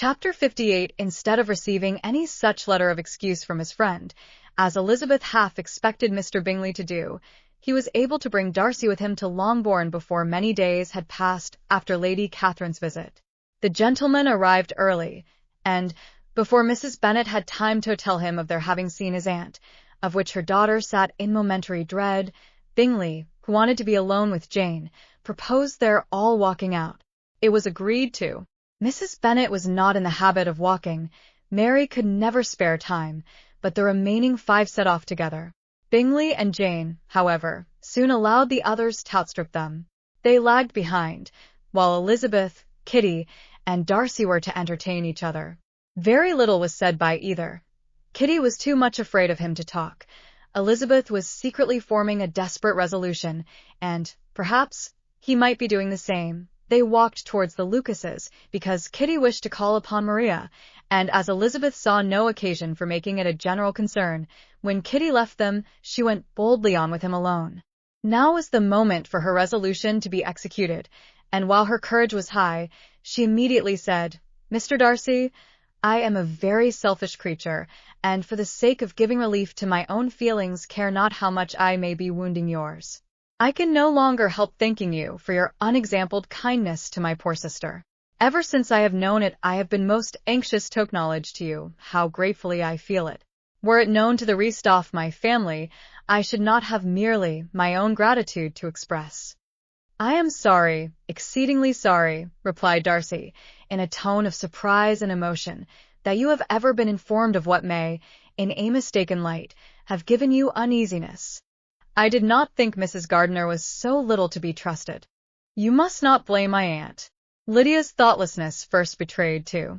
Chapter 58. Instead of receiving any such letter of excuse from his friend, as Elizabeth half expected Mr. Bingley to do, he was able to bring Darcy with him to Longbourn before many days had passed after Lady Catherine's visit. The gentleman arrived early, and, before Mrs. Bennet had time to tell him of their having seen his aunt, of which her daughter sat in momentary dread, Bingley, who wanted to be alone with Jane, proposed their all walking out. It was agreed to. Mrs. Bennet was not in the habit of walking. Mary could never spare time, but the remaining 5 set off together. Bingley and Jane, however, soon allowed the others to outstrip them. They lagged behind, while Elizabeth, Kitty, and Darcy were to entertain each other. Very little was said by either. Kitty was too much afraid of him to talk. Elizabeth was secretly forming a desperate resolution, and, perhaps, he might be doing the same. They walked towards the Lucases, because Kitty wished to call upon Maria, and as Elizabeth saw no occasion for making it a general concern, when Kitty left them, she went boldly on with him alone. Now was the moment for her resolution to be executed, and while her courage was high, she immediately said, "Mr. Darcy, I am a very selfish creature, and for the sake of giving relief to my own feelings care not how much I may be wounding yours. I can no longer help thanking you for your unexampled kindness to my poor sister. Ever since I have known it, I have been most anxious to acknowledge to you how gratefully I feel it. Were it known to the rest of my family, I should not have merely my own gratitude to express." "I am sorry, exceedingly sorry," replied Darcy, in a tone of surprise and emotion, "that you have ever been informed of what may, in a mistaken light, have given you uneasiness. I did not think Mrs. Gardiner was so little to be trusted. You must not blame my aunt. Lydia's thoughtlessness first betrayed, too.